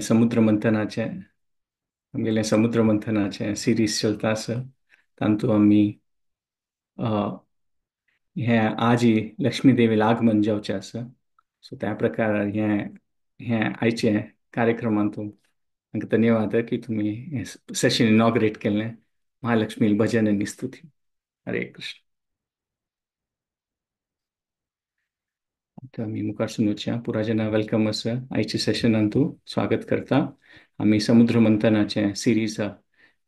समुद्र मंथनाचे आमगेले समुद्र मंथनाचे सिरीज चलता आसा तांतू आमी हे आज ही लक्ष्मी देवी आगमन जावचे आसा सो त्या प्रकार हे हे आयचे कार्यक्रमांत तांकां धन्यवाद की तुमी हे सेशन इनॉग्रेट केल्लें महालक्ष्मी भजन आनी स्तुती हरे कृष्ण. आता आमी मुखार सुनोवच्या पुराजना वेलकम आसा आयच्या सेशनांत तूं स्वागत करता. आमी समुद्र मंथनाचे सिरीज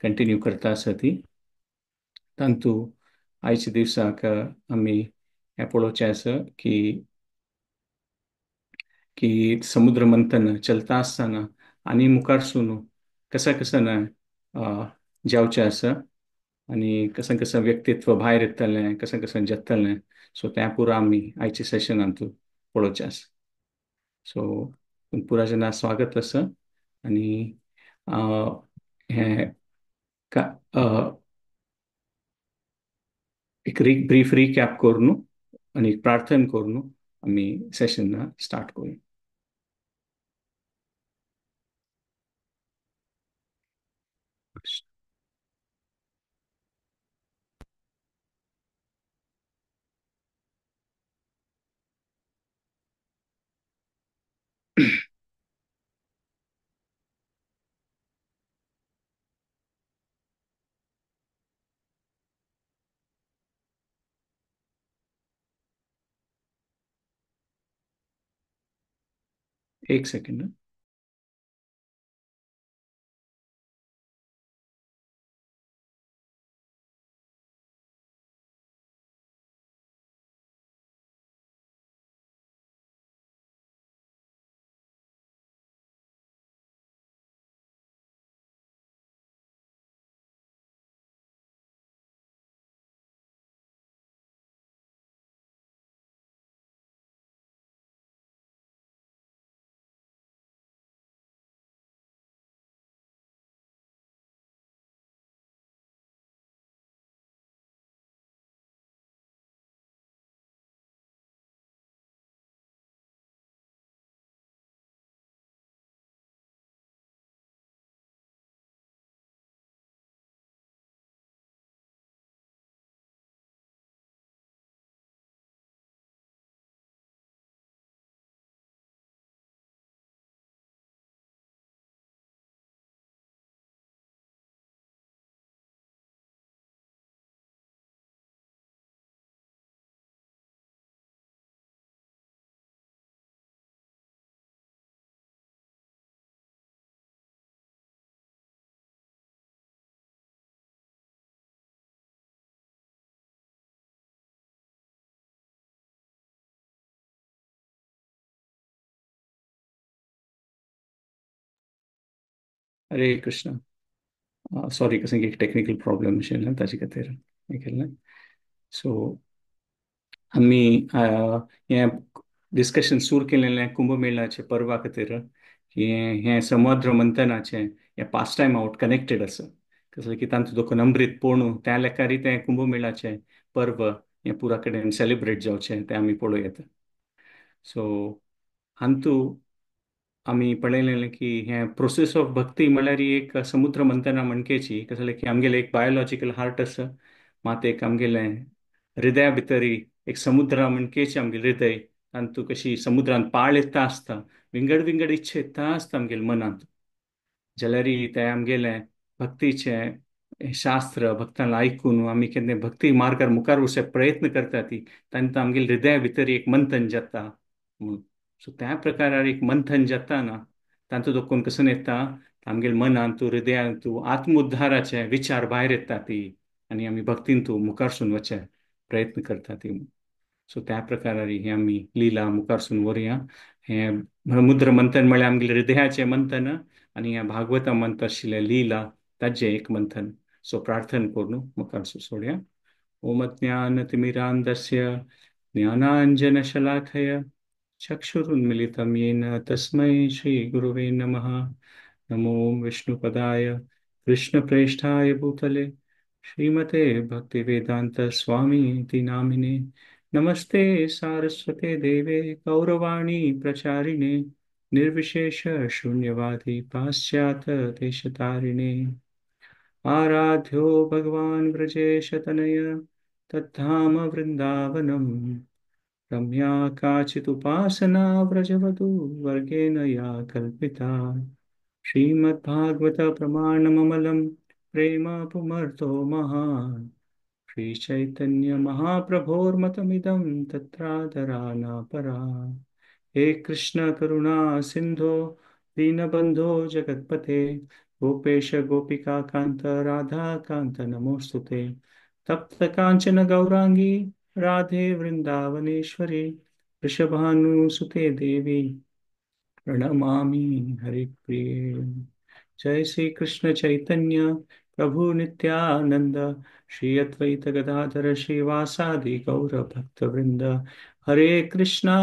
कंटिन्यू करता आसा ती तांतू आयच्या दिवसाक आमी हे पळोवचें आसा की समुद्र मंथन चलता आसतना आनी मुखार सुन कसा कसा ना जावचें आसा आनी कसं कसं व्यक्तित्व भायर येतलें कसं कसं जगतलें सो त्या पुरो आमी आयच्या सेशनांत पळोवचें आसा. सो पुराजना स्वागत आसा आनी हे एक ब्रीफ रिकॅप करून आनी प्रार्थना करून आमी सेशन स्टार्ट करूं. एक सेकंड. हरे कृष्ण. सॉरी कसं एक टेक्निकल प्रॉब्लेम आशिल्लें ताजे खातीर हें केल्लें. सो आमी हें डिस्कशन सुरू केलेलें कुंभमेळाचे पर्वा खातीर की हें समुद्र मंथनाचें हें पास्ट टायम आउट कनेक्टेड आसा कसलें की तांतूं दोखून अमृत पोळू त्या लेकारी तें कुंभमेळाचें पर्व हें पुरा कडेन सेलिब्रेट जावचें तें आमी पळोवया. सो हांतू आमी पळयलेलें की हें प्रोसेस ऑफ भक्ती म्हळ्यार ही एक समुद्र मंथना म्हणकेची कसलें की आमगेलें एक बायोलॉजिकल हार्ट आसा मात एक आमगेलें हृदया भितर एक समुद्र म्हणकेची आमगेलें हृदय तांतू कशी समुद्रांत पाळ येता आसता विंगड विंगड इच्छा येता आसता आमगेल्या मनांत जाल्यार तें आमगेलें भक्तीचें शास्त्र भक्तांना आयकून आमी केन्ना भक्ती मार्गार मुखार वचप प्रयत्न करता ती तांकां आमगेल्या हृदया भितर एक मंथन जाता म्हणून. सो त्या प्रकारार एक मंथन जाता ना तांतूं दोखून कसं येता आमगेल्या मनांत हृदयांत आत्मोद्धाराचे विचार भायर येता ती आनी आमी भक्तींत मुखारसून वचे प्रयत्न करता ती. सो त्या प्रकारार ही आमी लिला मुखारसून व्हरया. हें समुद्र मंथन म्हळ्यार आमगेल्या हृदयाचें मंथन आनी ह्या भागवता मंत आशिल्लें लिला ताजें एक मंथन. सो प्रार्थना करून मुखार सोडया. ओम ज्ञानतिमिरान्धस्य ज्ञानाञ्जनशलाखय चक्षुरुन्मिलितं येन तस्मै श्रीगुरुवे नमः. नमो विष्णुपदाय कृष्णप्रेष्ठाय भूतले श्रीमते भक्तिवेदान्त स्वामी इति नामिने नमस्ते सारस्वते देवे गौरवाणी प्रचारिणे निर्विशेष शून्यवादी पाश्चात देशतारिणे आराध्यो भगवान् व्रजेशतनय तद्धाम वृन्दावनम् रम्या काचिदुपासना व्रजवधू वर्गेण या कल्पिता श्रीमद्भागवत प्रमाणममलं प्रेम पुमर्तो महान् श्रीचैतन्य महाप्रभोर्मतमिदं तत्रादराना परा हे कृष्ण करुणा सिंधो दीनबंधो जगत्पते गोपेश गोपिका कांत राधा कांत नमोस्तुते तप्त कांचन गौरांगी राधे वृंदावनेश्वरी वृषभानुसुते देवी प्रणमामि हरिप्रिये जय श्री कृष्ण चैतन्य प्रभु नित्यानंद श्री अद्वैत गदाधर श्रीवासादि गौर भक्तवृंद हरे कृष्णा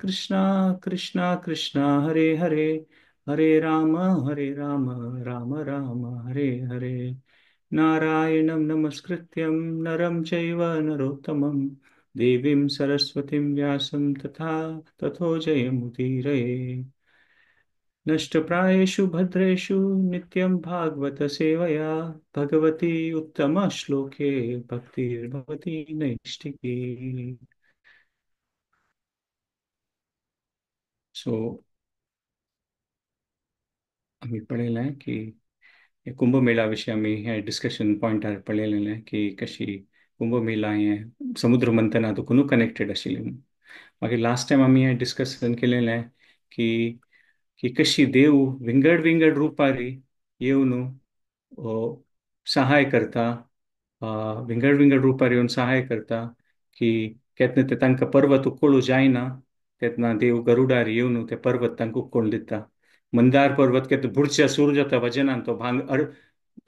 कृष्णा कृष्णा हरे हरे हरे राम राम राम हरे हरे नारायणं नमस्कृत्यं नरं चैव नरोत्तमं देवीं सरस्वतीं व्यासं तथो जयमुदीरये नष्टप्रायेषु भद्रेषु नित्यं भागवत सेवया भगवती उत्तमश्लोके भक्तिर्भवती नैष्टिकी सो आम्ही पळयलें आहे की हे कुंभमेळा आम्ही हे डिस्कशन पॉयंटार पळयलेलें आहे की कशी कुंभमेळा हें समुद्र मंथनातून कनेक्टेड आशिल्लें म्हणून मागीर लास्ट टायम आम्ही हें डिस्कशन केलेलें आहे की कशी देव विंगड विंगड रुपारी येवन सहाय करता विंगड विंगड रुपार येवन सहाय करता की केन्ना ते तांकां पर्वत उखळू जायना तेन्ना देव गरुडार येवन ते पर्वत तांकां उखोवन दिता मंदार पर्वत केन्ना बुडचे सूर जाता वजनान तो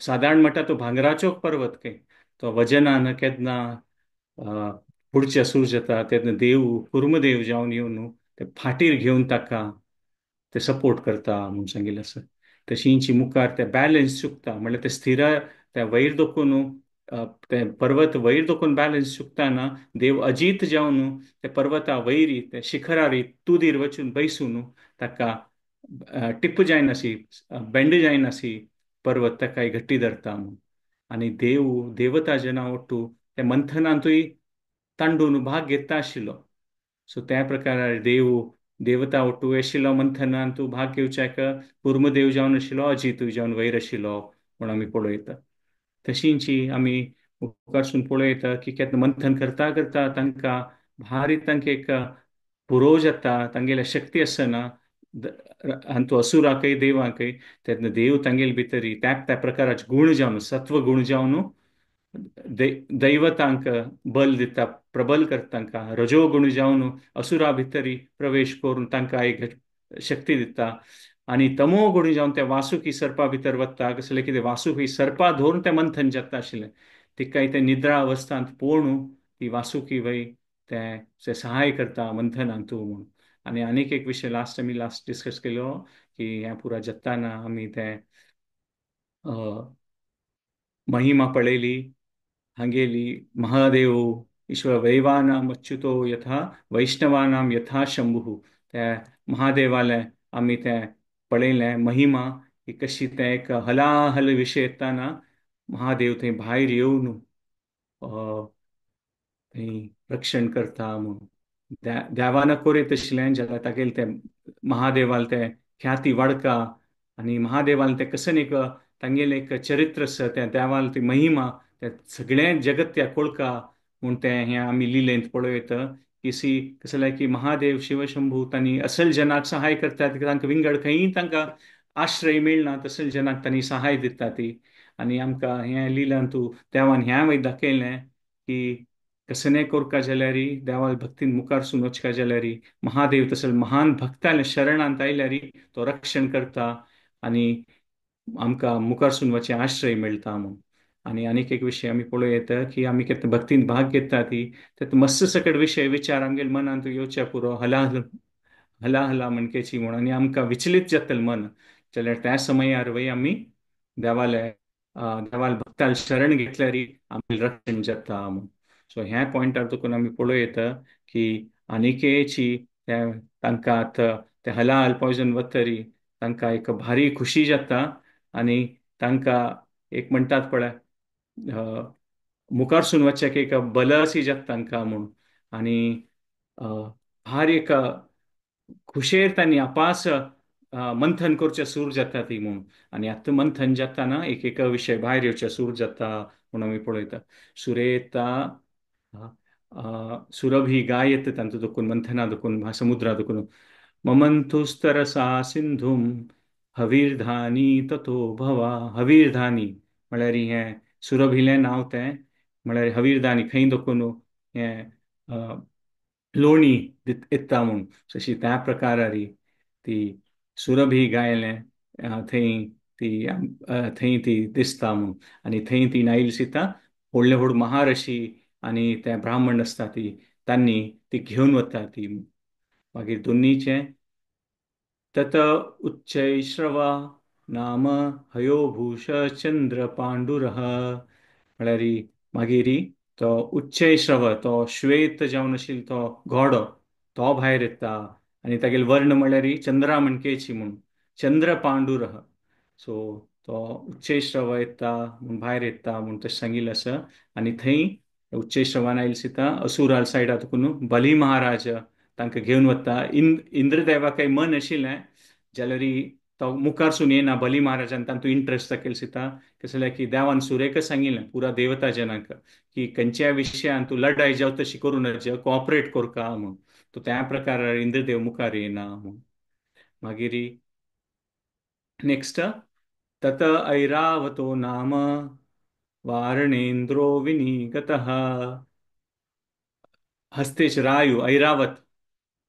साधारण म्हणटा तो भांगराचो पर्वत खंय तो वजनान केन्ना बुडचे सूर जाता तेन्ना देव कुर्मदेव जावन येवन ते फाटीर घेवन ताका ते सपोर्ट करता म्हणून सांगिल्लें आसा तशींची मुखार ते बॅलन्स चुकता म्हणल्यार ते स्थिर ते वयर दोखून ते पर्वत वयर दोखून बॅलन्स चुकताना देव अजीत जावन ते पर्वता वयरी ते शिखरारी तुदीर वचून बैसून ताका टिप्प जायनासी बेंड जायनासी पर्वत ताका गट्टी धरता म्हणून आनी देवता जना ओट्टू ते मंथनांतूय तांडून भाग घेता आशिल्लो सो त्या प्रकारार देवता ओट्टू आशिल्लो मंथनान तूं भाग घेवच्याक कुर्मदेव जावन आशिल्लो अजितूय जावन वयर आशिल्लो म्हूण आमी पळयता तशींची आमी मुखारसून पळयता की केन्ना मंथन करता करता तांकां भारी तांकां एक पुरोव जाता तांगेल्या शक्ती आसना आनी तो असुराकय देवाकय तेन्ना देव तांगेले भितरी त्या प्रकाराचे गुण जावन सत्व गुण जावन दैवतांक बल दिता प्रबल करता तांकां रजोगुण जावन असुरा भितरी प्रवेश करून तांकां एक शक्ती दिता आनी तमो गुण जावन त्या वासुकी सर्पा भितर वता कसलें कितें वासुकी सर्पा धरून तें मंथन जाता आशिल्लें तिकाय ते निद्रा अवस्थांत पळोवन ती वासुकी वय ते सहाय करता मंथनांतू म्हणून आनी आनीक एक विशय आमी लास्ट डिस्कस केलो की हें पुरा जाताना आमी ते महिमा पळयली हांगेली महादेव ईश्वर वैवानाम अच्युतो यथा वैष्णवानाम यथा शंभू त्या महादेवाले आमी ते पळयलें महिमा की कशी ते एक हलाहल विशय येताना महादेव थंय भायर येवन थंय रक्षण करता म्हणून देवान कोरीत आशिल्लें जाल्यार तागेले ते महादेवाल ते ख्याती वाडका आनी महादेवाल ते कसन एक तांगेले एक चरित्र आसा त्या देवाल ती महिमा ते सगळें जगत त्या कोळका म्हूण ते हें आमी लिलेंत पळयता कसले की महादेव शिवशंभू तांणी असल जनाक सहाय करतात तांकां विंगड खंयी तांकां आश्रय मेळना तसल जनाक तांणी सहाय दिता ती आनी आमकां हें लिलां तूं देवान ह्या वय दाखयलें की कसने कोरका जाल्यारी देवाल भक्तीन मुखारसून वचका जाल्यारी महादेव तसल महान भक्ताले शरणांत आयल्यारी तो रक्षण करता आनी आमकां मुखारसून वचे आश्रय मेळटा म्हणून आनी आनीक एक विशय आमी पळोवं येता की आमी केन्ना भक्तीन भाग घेता ती तें मस्त सकट विशय विचार आमगेल्या मनांत येवच्या पुरो हला म्हणकेची म्हणून आनी आमकां विचलीत जातलें मन जाल्यार त्या समयार वय आमी देवाले देवाल भक्ताल शरण घेतल्यारी आमी रक्षण जाता म्हणून सो ह्या पॉइंटार तुकून आमी पळोवं येता की आनिकेची तांकां ते हला अल्पॉयजन वतरी तांकां एक भारी खुशी जाता आणि तांकां एक म्हणटात पळय मुखार सून वचच्याक एक बल अशी जाता तांकां म्हूण आणि अ, भारी एक खुशेर तांणी अपास मंथन करचें सूर जाता ती म्हूण आणि आतां मंथन जाताना एक एक विशय भायर येवचे सूर जाता म्हूण आमी पळयता सुरे येता सुरभ ही गाय येता तांचो देखून मंथना देखून महासमुद्रा देखून ममंतुस्तरसा सिंधुम हवीरधानी ततो भवा हवीरधानी म्हळ्यार हें सुरभिलें नांव तें म्हळ्यार हवीरधानी खंय देखून हें लोणी येता म्हूण तशी त्या प्रकारारी ती सुरभी गायलें थंय थंय ती दिसता म्हूण आनी थंय ती नाईल सीता व्हडले व्हड महारशी आनी ते ब्राह्मण आसता ती तांणी ती घेवन वता ती मागीर दोनीचे तत उच्चैश्रवा नाम हयो भूष चंद्र पांडुरः म्हळ्यार मागीर तो उच्चैश्रव तो श्वेत जावन आशिल्लो तो घोडो तो भायर येता आनी तागेले वर्ण म्हळ्यार चंद्रा मणकेची म्हूण चंद्र पांडुरः सो तो उच्चैश्रव येता म्हूण भायर येता म्हूण तशें सांगिल्लें आसा आनी थंय उच्चैश्रवान आयिल्ले सीता असुराल सायडा देखून बली महाराज तांकां घेवन वता इंद्रदेवाक मन आशिल्लें जाल्यार तो मुखारसून येना बली महाराजान तातूंत इंट्रस्ट दाखयल सीता कसं जाल्यार की देवान सुरेख सांगिल्लें पुरा देवता जनांक की खंयच्या विशयान तूं लढाई जावं तशी करूं नज कॉपरेट करता म्हूण तो त्या प्रकारार इंद्रदेव मुखार येना म्हूण मागीर नेक्स्ट तत ऐरावतो नाम वारणेन्द्रो विनिगतः हस्तेच रायू ऐरावत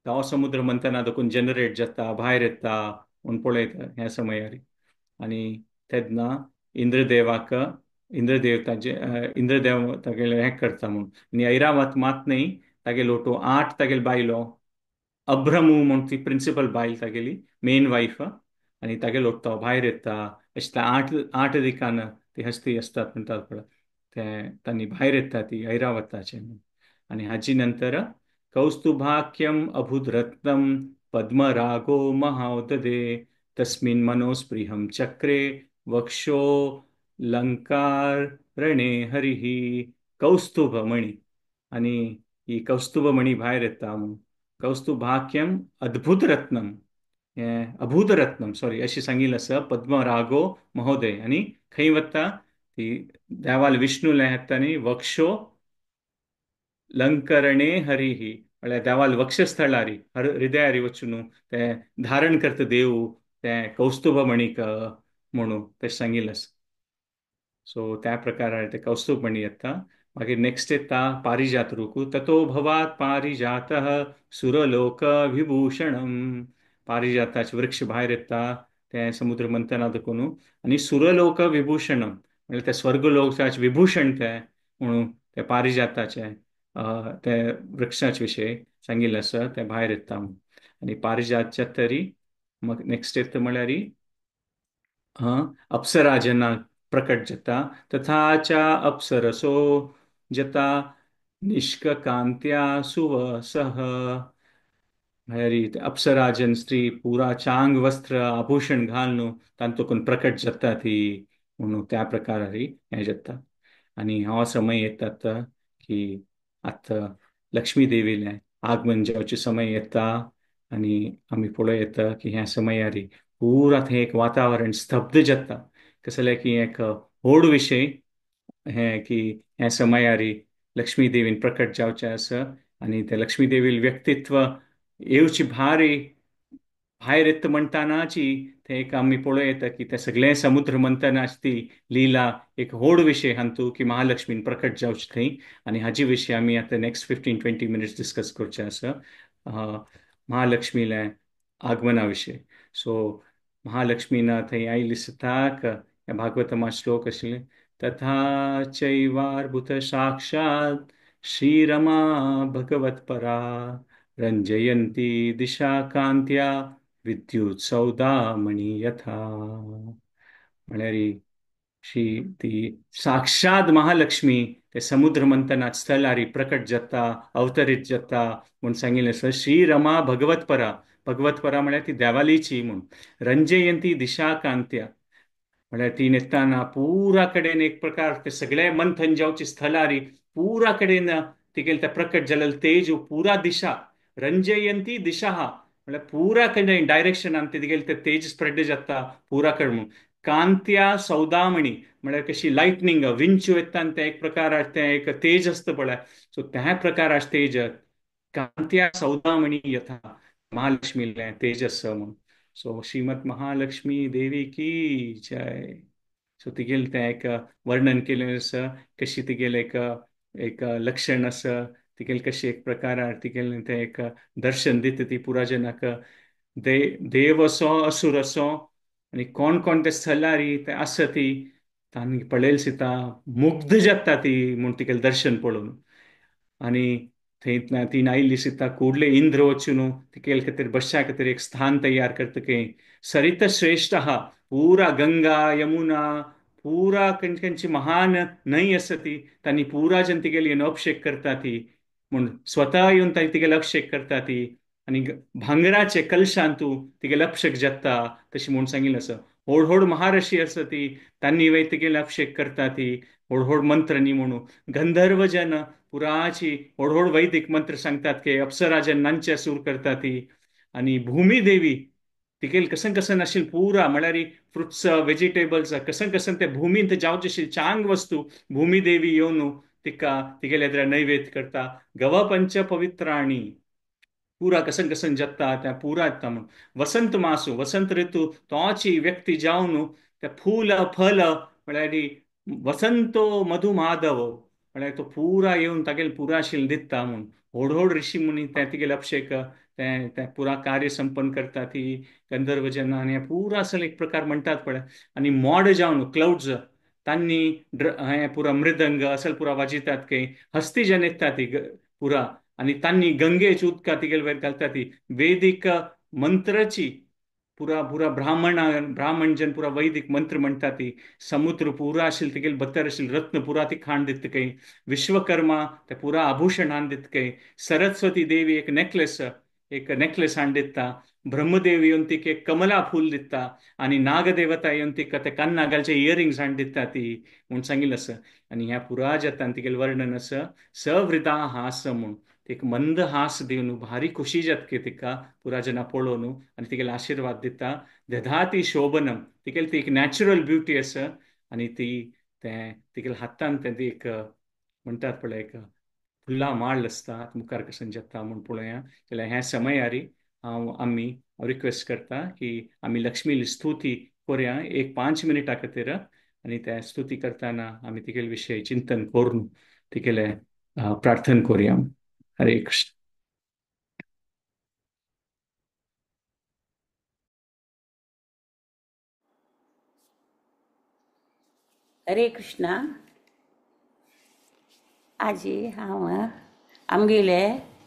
तो समुद्र मंथना देखून जनरेट जाता भायर येता म्हूण पळयता ह्या समयार आनी तेन्ना इंद्रदेवाक इंद्रदेव ताजे इंद्रदेव तागेले हें करता म्हूण आनी ऐरावत मात न्हय तागेलो तो आठ तागेले बायलो अभ्रमू म्हूण ती प्रिंसिपल बायल तागेली मेन वायफ आनी तागेलो तो भायर येता अशें त्या आठ आठ दिकान ती हस्ती आसतात म्हणटात पळय ते तांणी भायर येता ती ऐरावताचे आनी हाची नंतर कौस्तुभाख्यम अभुद्रत्नम पद्मरागो महाौददे तस्मिन् मनोस्पृहं चक्रे वक्षो लंकारणे हरिः कौस्तुभमणी आणि ही कौस्तुभमणी भायर येता म्हूण कौस्तुभाख्यम अद्भुत रत्नम हें अभूत रत्नम सॉरी अशें सांगिल्लें आसा पद्मरागो महोदय आनी खंय वता ती देवाल विष्णूला येता न्ही वक्षो लंकरणे हरिः म्हळ्यार देवाल वक्षस्थळारी हृदयारी वचून ते धारण करता देव ते कौस्तुभमणीक म्हणून ते सांगिल्लें आसा सो त्या प्रकारान ते कौस्तुभमणी येता मागीर नेक्स्ट येता पारिजात रूख ततो भवात पारिजातः सुरलोक विभूषणम पारिजाताचे वृक्ष भायर येता ते समुद्र मंथना देखून आनी सुरलोक विभूषणम म्हणजे ते स्वर्गलोकाचे विभूषण ते म्हणून ते पारिजाताचे ते वृक्षाचे विशय सांगिल्लें आसा ते भायर येता आनी पारिजातच्या तरी मग नेक्स्ट येता म्हळ्यार अप्सरा जेन्ना प्रकट जाता तथा च अप्सरसो जता निष्ककांत्या सुवसः म्हळ्यार अप्सराजन स्त्री पुरा चांग वस्त्र आभूषण घालून तांतून प्रकट जाता ती म्हणून त्या प्रकारारी हें जाता आनी हो समय येतात की आतां लक्ष्मी देवीलें आगमन जावचे समय येता आनी आमी पळयता की ह्या समयार पुरा थंय एक वातावरण स्तब्ध जाता कसं जाल्यार की एक व्हड विशय हें की ह्या समयारी लक्ष्मी देवीन प्रकट जावचें आसा आनी त्या लक्ष्मी देवी व्यक्तित्व येवची भायर येता म्हणटानाची ते एक आमी पळयता की ते सगळे समुद्र मंथनाची ती लीला एक व्हड विशय हांतू की महालक्ष्मीन प्रकट जावचे थंय आनी हाचे विशीं आमी आतां नेक्स्ट 15-20 मिनिट्स डिस्कस करचे आसा महालक्ष्मीले आगमना विशय सो महालक्ष्मीना थंय आयिल्ली दिसताक भागवतमा श्लोक आशिल्ले तथा चैवार्भुत साक्षात् श्रीरमा भगवत्परा रंजयन्ती दिशा कांत्या विद्युत सौदामणी यथा म्हळ्यार ती साक्षात महालक्ष्मी ते समुद्र मंथनात स्थळारी प्रकट जाता अवतरीत जाता म्हूण सांगिल्लें आसा श्री रमा भगवत्परा भगवतपरा म्हळ्यार ती देवालीची म्हूण रंजयंती दिशा कांत्या म्हळ्यार ती न्हिदताना पुरा कडेन एक प्रकार ते सगळे मंथन जावचे स्थलारी पुरा कडेन तिगेले ते प्रकट जालेले तेज पुरा दिशा रंजयंती दिशा म्हळ्यार पुरा कडेन डायरेक्शनान तिगेले ते तेज स्प्रेड जाता पुरा कडेन कांत्या सौदामणी म्हळ्यार कशी लायटनिंग विंचू येता ते एक प्रकार ते एक तेज असतं पळय सो त्या प्रकार तेज कांत्या सौदामणी यथा महालक्ष्मी तेजस म्हणून सो श्रीमद महालक्ष्मी देवी की जय सो तिगेले तें एक वर्णन केलें आसा कशी तिगेले एक लक्षण आसा तिगेले कशी एक प्रकार तिगेले तें एक दर्शन दिता ती पुरा जनाक देव असो असुर असो आनी कोण कोण ते स्थलारी ते आसा ती तांणी पळयले सिता मुग्ध जाता ती म्हूण तिगेलें दर्शन पळोवन आनी थंय तीन आयिल्ली सिता कूडले इंद्र वचून तिगेले खातीर बसच्या खातीर एक स्थान तयार करतके सरित श्रेष्ठ आहा पुरा गंगा यमुना पुरा खंयची महान न्हंय आसा ती तांणी पुरा जन तिगेली अभिषेक करता ती म्हूण स्वता येवन तांणी तिगेले अभिषेक करता ती आनी भांगराचे कलशान तूं तिगेले अभिषेक जाता तशी म्हूण सांगिल्लें आसा व्हड व्हड महारशी आसा ती तांणी वय तिगेले अभिषेक करता ती व्हड व्हड मंत्र न्ही म्हणून गंधर्व जन पुराची व्हड व्हड वैदिक मंत्र सांगतात की अप्सरा जन नांचे सूर करता ती आनी भूमी देवी तिगेल कसन कसन आशिल्ली पुरा म्हळ्यार फ्रुट्स व्हेजिटेबल्स कसन कसन ते भूमींत जावचे आशिल्ले चांग वस्तू भूमी देवी येवन तिका तिगेले नैवेद्य करता गव पंच पवित्राणी पुरा कसन कसन जत्ता त्या पुरा येता म्हूण वसंत मासू वसंत ऋतू तोची व्यक्ती जावन त्या फूल फल म्हळ्यार वसंतो मधुमाधव म्हळ्यार तो पुरा येवन तागेले पुरा आशिल्ले दिसता म्हूण व्हड व्हड ऋषी मुनी ते तिगेले अभिषेक ते पुरा कार्य संपन्न करता ती गंधर्व जन आनी पुरा असल एक प्रकार म्हणटात पळय आनी मोड जावन क्लाउड्स तांणी हे पुरा मृदंग असल पुरा वाजयतात की हस्ती जन येता ती पुरा आनी तांणी गंगेची उदकां तिगेले वयर घालता ती वेदीक मंत्राची पुरा पुरा ब्राह्मण जन पुरा वैदिक मंत्र म्हणटा ती समुद्र पुरा आशिल्ले तिगेले भितर आशिल्ले रत्न पुरा ती खाण दिता काही विश्वकर्मा ते पुरा आभूषण हाड दिता काही सरस्वती देवी एक नेकलेस हाड दिता ब्रह्मदेव येवन तिका एक कमला फूल दिता आनी नागदेवता येवन तिका ते कान्नागालचे इयरिंग्स हाड दिता ती म्हूण सांगिल्लें आसा आनी ह्या पुरा जतान तिगेलें वर्णन आसा सवृदा हास म्हूण एक मंद हास दिवन भारी खुशी जातकी तिका पुरा जना पळोवन आनी तिगेले आशीर्वाद दिता दधाती शोभनम तिगेली ती एक नॅचरल ब्युटी आसा आनी ती तिगेले हातान ते एक म्हणटात पळय एक फुल्लां माळ आसता मुखार कसन जाता म्हूण पळोवया जाल्यार ह्या समयारी आमी रिक्वेस्ट करता की आमी लक्ष्मी स्तुती करुया एक 5 मिनिटां खातीर आनी त्या स्तुती करतना आमी तिगेले विशयी चिंतन करून तिगेले प्रार्थना करुया हरे कृष्ण हरे कृष्णा आजी हांव आमगेले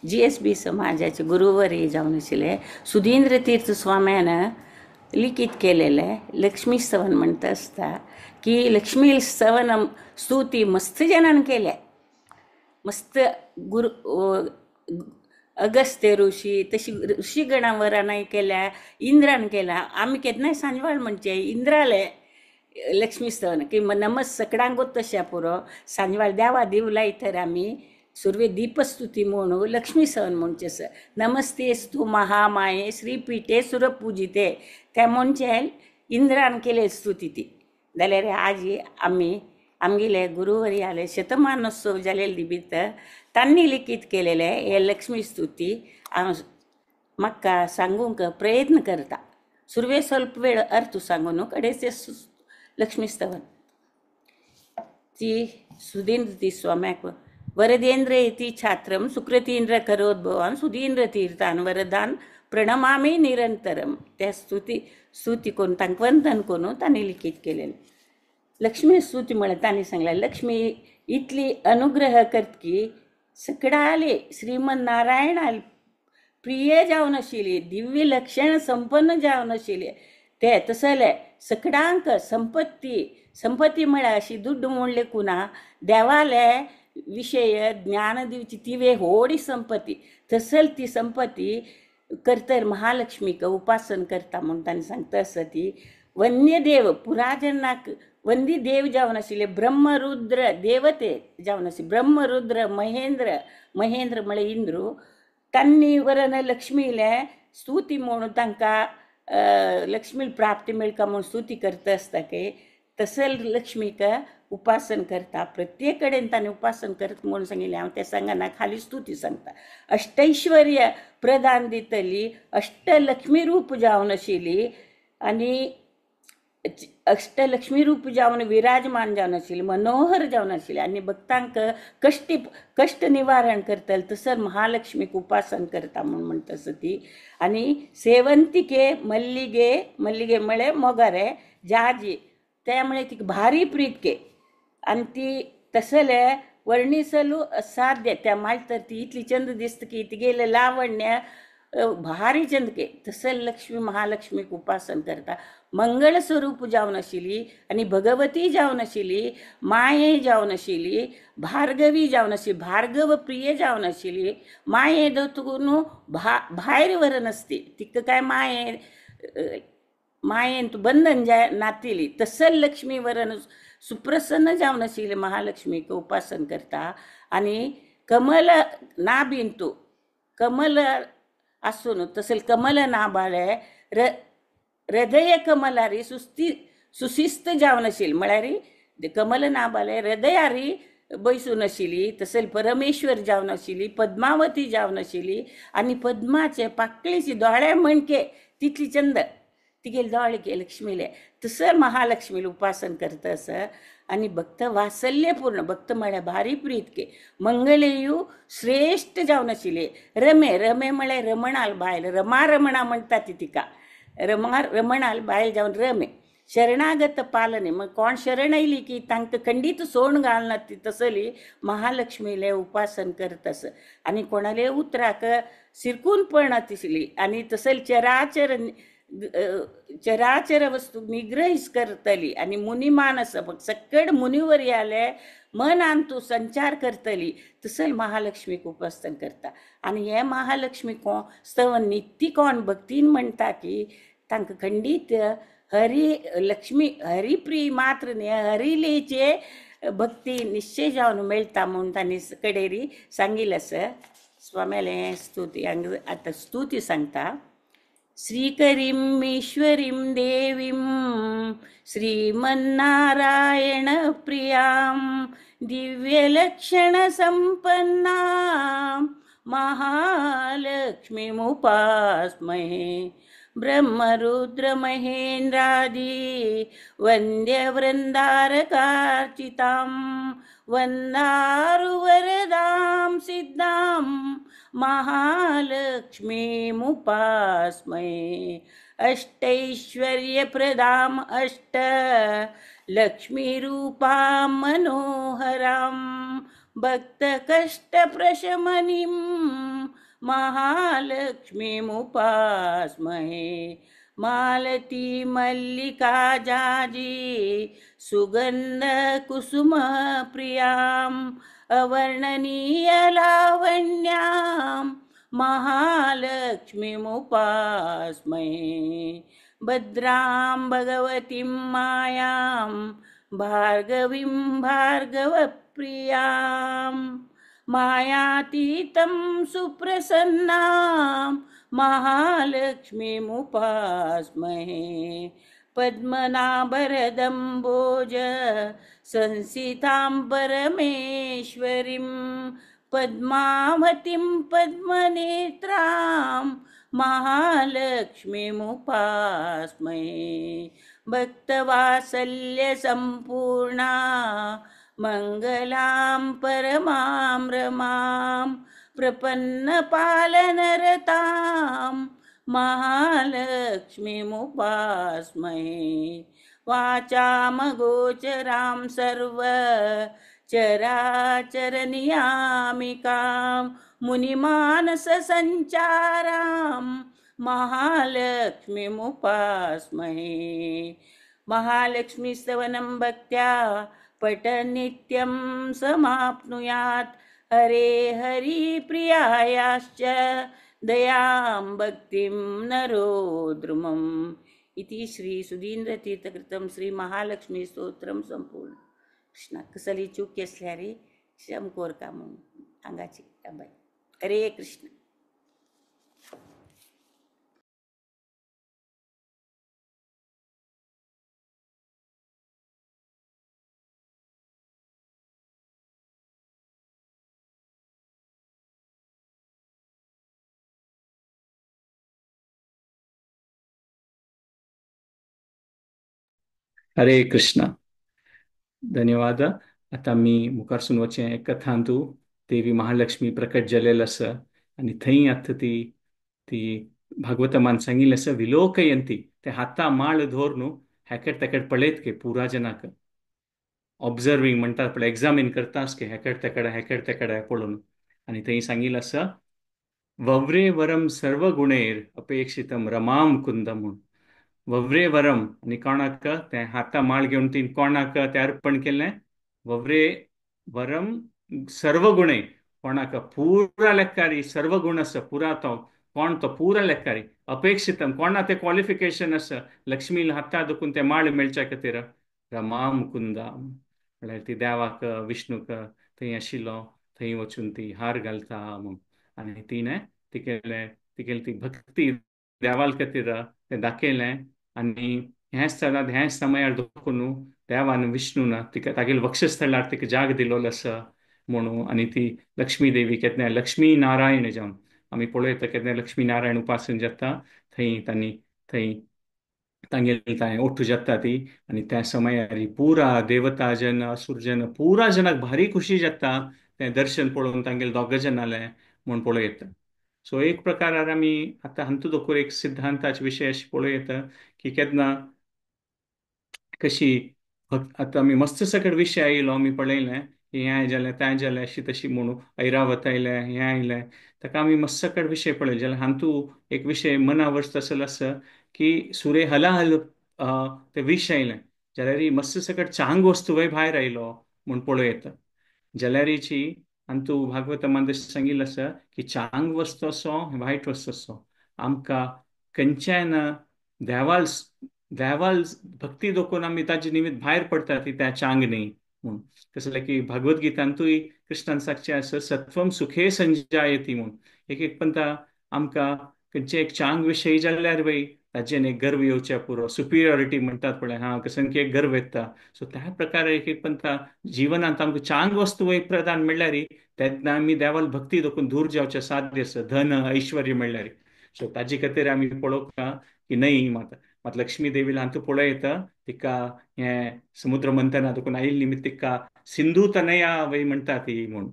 GSB समाजाचे गुरुवरी जावन आशिल्ले सुधींद्र तीर्थ स्वाम्यान लिखीत केलेले लक्ष्मी स्तवन म्हणटा आसता की लक्ष्मी स्तवन स्तुती मस्त जणांनी केल्या मस्त गुरु अगस्त्य ऋषी तशी ऋषीगणा वरांनाय केल्या इंद्रान केला आमी केन्नाय सांजवाळ म्हणचे इंद्राले लक्ष्मी स्तवन की नमस सगळ्यांकूच तशें पुरो सांजवाळ देवा दिवलाय तर आमी सुरवे दीपस्तुती म्हणून लक्ष्मी स्तवन म्हणचे सर नमस्ते स्तु महामाये श्रीपीठे सुरपूजिते त्या म्हणचे इंद्रान केले स्तुती ती जाल्यार आजी आमी आमगेले गुरुवरी आले शतमानोत्सव जालेले निमित्त तांणी लिखीत केलेले हे लक्ष्मी स्तुती हांव म्हाका सांगूंक प्रयत्न करता सुरवे ಸ್ವಲ್ಪ वेळ अर्थ सांगून कडेचे लक्ष्मी स्तवन ती सुधींद्र ती स्वाम्याक वरदेंद्र इति छात्रम सुकृतींद्र करोद्भवान सुधींद्र तीर्थान वरदान प्रणमामी निरंतरम त्या स्तुती करून तांकां वंदन करून तांणी लिखीत केलेले लक्ष्मी स्तुती म्हळ्यार तांणी सांगलें लक्ष्मी इतली अनुग्रह करतकी सगळ्याले श्रीमन नारायण प्रिय जावन आशिल्ली दिव्य लक्षण संपन्न जावन आशिल्ले ते तसले सगळ्यांक संपत्ती म्हळ्यार अशी दुड्ड म्हणले कुना देवाले विषय ज्ञान दिवची ती वे व्हडी संपत्ती तसल ती संपत्ती करतर महालक्ष्मीक उपासन करता म्हणून तांणी सांगता आसता ती वन्यदेव पुराजनाक वंदी देव जावन आशिल्ले ब्रह्मरुद्र देवते जावन आशिल्ले ब्रह्मरुद्र महेंद्र महेंद्र म्हळ्यार इंद्रू तांणी वरन लक्ष्मीले स्तुती म्हणून तांकां लक्ष्मी प्राप्ती मेळका म्हणून स्तुती करता आसता की तसल लक्ष्मीक उपासन करता प्रत्येक कडेन ताणें उपासन करता म्हणून सांगिल्लें हांव तें सांगना खाली स्तुती सांगता अष्टैश्वर्य प्रदान दितली अष्टलक्ष्मी रूप जावन आशिल्ली आनी अष्टलक्ष्मी रूप जावन विराजमान जावन आशिल्ली मनोहर जावन आशिल्ली आनी भक्तांक कश्ट निवारण करतली तसर महालक्ष्मीक उपासन करता म्हणून म्हणटा ती आनी सेवंतिके मल्लिगे मल्लिगे म्हळ्यार मोगारे जाजी त्यामुळे तिका भारी प्रीतके आनी ती तसले वर्णिसलू असाध्य त्या माळतर ती इतली चंद दिसता की तिगेले लावण्य भारी चंदके तसल लक्ष्मी महालक्ष्मीक उपासन करता मंगळ स्वरूप जावन आशिल्ली आनी भगवती जावन आशिल्ली माये जावन आशिल्ली भार्गवी जावन आशिल्ली भार्गव प्रिय जावन आशिल्ली माये दोतून भायर व्हरन आसती तिका काय मायेन बंधन नातिली तसल लक्ष्मी वरन सुप्रसन्न जावन आशिल्ले महालक्ष्मीक उपासन करता आनी कमल नाबीन तूं कमल आसून तसल कमल नाबाळे हृदय कमलारी सुशिस्त जावन आशिल्ली म्हळ्यार कमल नाबाळे हृदयारी बैसून आशिल्ली तसल परमेश्वर जावन आशिल्ली पद्मावती जावन आशिल्ली आनी पद्माचे पाकळीचे दोळे मणके तितली चंद तिगेले दोळे लक्ष्मीले तसर महालक्ष्मीले उपासन करता आसा आनी भक्त वात्सल्यपूर्ण भक्त म्हळ्यार भारी प्रीत के मंगलेयू श्रेष्ठ जावन आशिल्ले रमे म्हळ्यार रमणाल बायल रमा रमणा म्हणटा ती तिका रमणाल बायल जावन रमे शरणागत पालने मग कोण शरण आयली की तांकां खंडीत सोण घालना ती तसली महालक्ष्मीले उपासन करतस आनी कोणाले उतराक सिरकून पडना तिसली आनी तसल चराचर वस्तू निग्रहीस करतली आनी मुनी मानस सकड मुनीवर याले मनान तूं संचार करतली तसल महालक्ष्मीक उपासन करता आनी हे महालक्ष्मी कोण स्तवन नित्य कोण भक्तीन म्हणटा की तांकां खंडीत लक्ष्मी हरिप्रिय मात्र न्ही हरिलेचे भक्ती निश्चय जावन मेळटा म्हणून तांणी कडेरी सांगिल्लें आसा स्वाम्याले स्तुती आतां स्तुती सांगता श्रीकरीं ईश्वरीं देवीं श्रीमन्नारायण प्रियां दिव्यलक्षणसम्पन्नां महालक्ष्मीमुपास्महे ब्रह्मरुद्रमहेन्द्रादि वन्द्यवृन्दारकार्चितां वन्दारुवरदां सिद्धां महालक्ष्मीमुपास्महे अष्टैश्वर्यप्रदाम् अष्टलक्ष्मीरूपां मनोहरां भक्तकष्टप्रशमनीं महालक्ष्मीमुपास्महे मालती मल्लिका जाजी सुगन्धकुसुमप्रियाम् अवर्णनीयलावण्यां महालक्ष्मीमुपास्महे भद्रां भगवतीं मायां भार्गवीं भार्गवप्रियां मायातीतं सुप्रसन्नां महालक्ष्मीमुपास्महे पद्मनाभरदम्बोज संसितां परमेश्वरीं पद्मावतीं पद्मनेत्रां महालक्ष्मीमुपास्महे भक्तवात्सल्यसम्पूर्णा मङ्गलां परमां रमां प्रपन्नपालनरतां महालक्ष्मीमुपास्महे वाचामगोचरां सर्वचराचरनियामिकां मुनिमानससञ्चारां महालक्ष्मीमुपास्महे महालक्ष्मीस्तवनं भक्त्या पठन्नित्यं समाप्नुयात् हरे हरिप्रियायाश्च दयां भक्तिं नरोद्रुमम् इति श्री सुधींद्रतीर्थकृतं श्री महालक्ष्मी स्तोत्रम संपूर्ण. कृष्णा कसली चूक असल्या रे क्षम कोर का म्हणून अंगाची बाय. हरे कृष्ण. हरे कृष्ण. धन्यवाद. आता मी मुखारसून वचें एक कथां तू देवी महालक्ष्मी प्रकट जालेल आसा आणि थंय आतां ती भागवतमान सांगिल्लें आसा विलोकयंती ते हाता माळ धोर न्हू हेकट तेकट पळयत के पुरा जनाक ऑब्झर्विंग म्हणटात पळय एक्झामीन करतास की हेकट तेकड पळोवन आणि थंय सांगिल्लें आसा वव्रे वरम सर्व गुणेर अपेक्षितम रमाम कुंद म्हूण वव्रे वरम आणि कोणाक ते हाता माळ घेवन तीन कोणाक ते अर्पण केलें वव्रे वरम सर्व गुणे कोणाक पुरा लेक्कारी सर्व गुण आसा पुरा तो कोण तो पुरा लेक्कारी अपेक्षितम कोणा ते क्वालिफिकेशन आसा लक्ष्मी हाता दुखून ते माळ मेळच्या खातीर रमा मुकुंदा म्हळ्यार ती देवाक विष्णूक थंय आशिल्लो थंय वचून ती हार घालता म्हूण आनी तिणें तिगेली ती भक्ती देवाल खातीर तें दाखयलें आनी हेच समयार दुखून देवान विष्णून तिका तागेले वक्षस्थळार तिका जाग दिलोलो आसा म्हणून आनी ती लक्ष्मी देवी केन्ना लक्ष्मी नारायण जावन आमी पळयता केन्ना लक्ष्मी नारायण उपासन जाता थंय तांणी थंय तांगेली तांय ओठ्ठ जाता ती आनी त्या समयार ही पुरा देवता जन असुर जन पुरा जनाक भारी खुशी जाता तें दर्शन पळोवन तांगेले दोग जन आले म्हूण पळयता. सो एक प्रकारार आमी आतां हांतू दोकूर एक सिद्धांताचे विशय अशें पळयता की केन्ना कशी आतां आमी मस्त सकट विशय आयलो आमी पळयलें की हें जालें तें जालें अशी तशी म्हणून ऐरावत आयलें हें आयलें ताका आमी मस्त सकट विशय पळयले जाल्यार हांतू एक विशय मना वस्त असलो आसा की सुरे हलाहल तें विश आयलें जाल्यार ही मस्त सकट चांग वस्तूय भायर आयलो म्हूण पळयता जाल्यार हिची हांतू भागवतामान तशें सांगिल्लें आसा की चांग वस्तू असो वायट वस्तू असो आमकां खंयच्याय देवाल देवाल भक्ती दाखोवन आमी ताजे निमित्त भायर पडटा ती त्या चांग न्ही म्हूण कसले की भगवद्गीतांतूय कृष्णान सांगचे आसा सत्वम सुखे संजायती म्हूण एक पंता आमकां खंयचे एक चांग विशयी जाल्यार वय ताजेन एक गर्व येवचे पुरो सुपिरियॉरिटी म्हणटात पळय हा कसं एक गर्व येता सो त्या प्रकारे एक पंता जिवनांत आमकां चांग वस्तू वय प्रदान म्हणल्यार तेन्ना आमी देवाल भक्ती दाखोवन दूर जावचे साध्य आसा धन ऐश्वर्य म्हणल्यार सो ताजे खातीर आमी पळोवता की न्हय मात लक्ष्मी देवीला हांतू पळयता तिका हें समुद्र मंथना देखून आयिल्ले निमित्त तिका सिंधू तनया वय म्हणटा ती म्हूण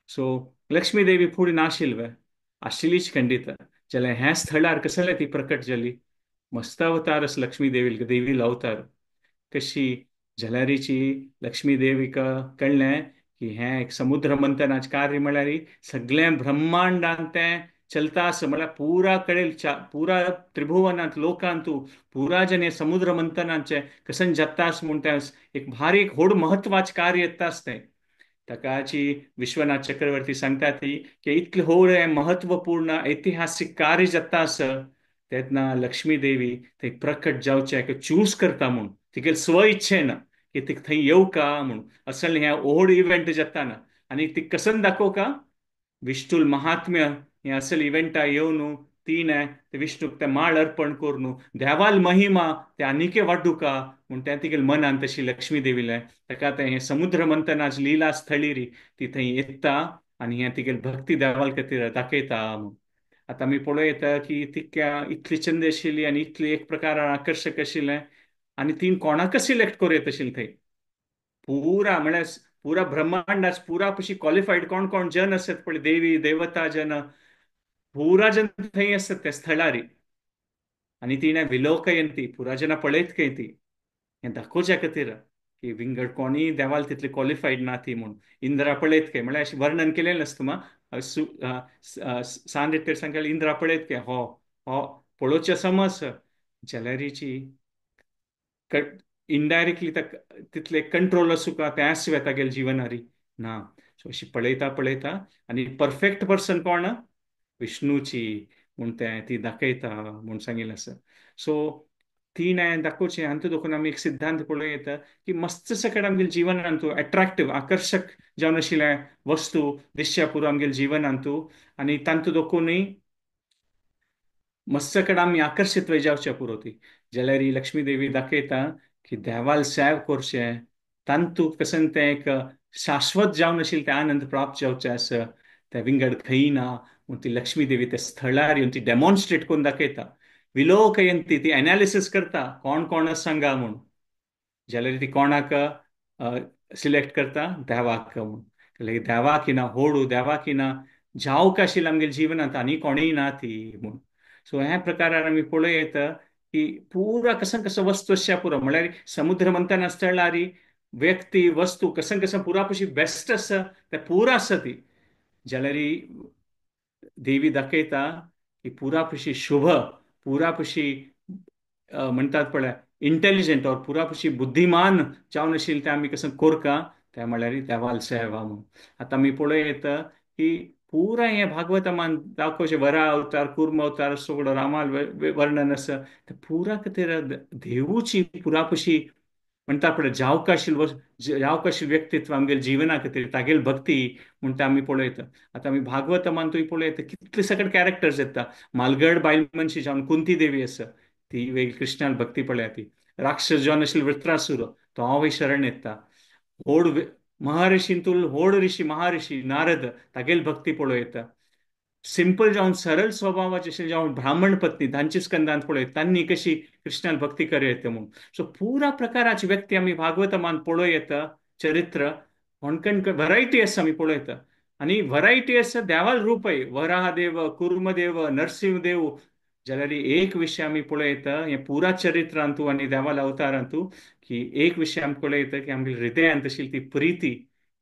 सो लक्ष्मी देवी फुडें नाशिल्ली वय आशिल्लीच खंडीत जाल्यार ह्या स्थळार कसले ती प्रकट जाली मस्त अवतार आसा लक्ष्मी देवी अवतार कशी जलारीची लक्ष्मी देवीक कळ्ळें की हें एक समुद्र मंथनाचें कार्य म्हळ्यार सगळें ब्रह्मांडांत तें चलता आसा म्हळ्यार पुरा कडेन पुरा त्रिभुवनांत लोकांत पुरा जन हे समुद्र मंथनाचे कसन जातास म्हूण तें एक भारी व्हड महत्वाचें कार्य येतास तें ताकाची विश्वनाथ चक्रवर्ती सांगता ती की इतलें व्हड हें महत्वपूर्ण ऐतिहासीक कार्य जाता आसा तेन्ना लक्ष्मी देवी थंय प्रकट जावचें चूज करता म्हूण तिगे स्व इच्छेन की ती थंय येवका म्हूण असल हें व्हड इव्हेंट जाता आनी ती कसन दाखोवका विष्णू महात्म्य हे असल इव्हेंटा येवन तीन ते विष्णूक ते माळ अर्पण करून देवाल महिमा ते आनिके वाडूका म्हूण तें तिगेल मनान तशी लक्ष्मी देवीले ताका तें हें समुद्र मंथनाच लिला स्थळी री ती थंय येता आनी हें तिगेल भक्ती देवाल खातीर दाखयता म्हूण आतां आमी पळयता की तिका इतली चंद आशिल्ली आनी इतली एक प्रकार आकर्शक आशिल्लें आनी तीन कोणाक सिलेक्ट करूं आशिल्लें थंय पुरा म्हळ्यार पुरा ब्रह्मांडाच पुरा पशी क्वालिफाईड कोण कोण जन असत पण देवी देवता जन पुरा जन थंय असत त्या स्थळार आनी तिणें विलोकयंती पुरा जना पळयत खंय ती हें दाखोवच्या खातीर की विंगड कोणीय देवाल तितली क्वालिफाईड ना ती म्हूण इंद्रा पळयत खंय म्हळ्यार अशें वर्णन केलें नासता सांगेत सांगले इंद्रा पळयत खंय हो हो पळोवचे समज जलरीची इनडायरेक्टली तितले कंट्रोल असू का ते आसवे तागेले जिवनारी ना सो अशी पळयता पळयता आनी परफेक्ट पर्सन कोण विष्णूची म्हूण ती दाखयता म्हूण सांगिल्लें आसा. सो ती न्याय दाखोवचें हातूंत देखून आमी एक सिद्धांत पळोवं येता की मस्त सकट आमगेल्या जिवनांतू अट्रॅक्टिव्ह आकर्शक जावन आशिल्ले वस्तू दिसच्या पुरो आमगेल्या जिवनांतू, आनी तांतू देखूनय मस्तकड आमी आकर्षित जावचे पुरो ती. जाल्यार ही लक्ष्मी देवी दाखयता की देवाल सेव करचें, तांतू कसन तें एक शाश्वत जावन आशिल्लें तें आनंद प्राप्त जावचें आसा, ते विंगड खंय ना म्हूण ती लक्ष्मी देवी त्या स्थळार येवन ती डेमॉन्स्ट्रेट करून दाखयता. विलोकयन ती एनालिसीस करता कोण कोण सांगा म्हूण. जाल्यार ती कोणाक सिलेक्ट करता? देवाक म्हूण. जाल्यार देवाक ना होडू, देवाक ना जावंक आशिल्लें आमगेल्या जिवनांत आनी कोणीय ना ती म्हूण. सो ह्या प्रकारान आमी पळोवं येता की पुरा कसन कसं वस्तू अशा पुरो म्हळ्यार समुद्र मंथन आसतळार व्यक्ती वस्तू कसन कसं पुरापशी बेस्ट आसा ते पुरा आसा ती. जाल्यार ही देवी दाखयता की पुरापशी शुभ, पुरापशी म्हणटात पळय इंटेलिजंट और पुरापशी बुद्धिमान जावन आशिल्लें तें आमी कसं कोरका तें म्हळ्यार देवाल सेवा म्हणून. आतां आमी पळोवं येता की पुरा हें भागवतमान दाखोवचें वरा अवतार, कुर्म अवतार सगळो रामाल वर्णन आसा ते पुरा खातीर देवूची पुरापशी म्हणटा पळय जावकाशील व्यक्तित्व आमगेल्या जिवना खातीर तागेली भक्ती म्हूण ते आमी पळोवं येता. आतां आमी भागवतमांतूय पळोवं येता कितले सगळे कॅरेक्टर्स येता. मालगड बायल मनशी जावन कुंती देवी आसा, ती वेगळी कृष्णाल भक्ती पळया ती. राक्षस जावन आशिल्लो वृत्रासूर तो हांवय शरण येता. महर्षींतूल व्हड ऋषी महाऋषी नारद तागेली भक्ती पळोवं येता. सिंपल जावन सरळ स्वभावाचे अशें जावन ब्राह्मण पत्नी तांची स्कंदांत पळय तांणी कशी कृष्णान भक्ती करूं येता म्हणून. सो पुरा प्रकाराची व्यक्ती आमी भागवतमान पळोवं येता. चरित्र कोणकण व्हरायटी आसा आमी पळोवं येता. आनी व्हरायटी आसा देवाल रूपय वराहदेव, कुर्मदेव, नरसिंहदेव. जाल्यार एक विशय आमी पळोवं येता हे पुरा चरित्रांतू आनी देवाल अवतारांतू की एक विशय आमी पळोवं येता की आमच्या हृदयांत आशिल्ली ती प्रिती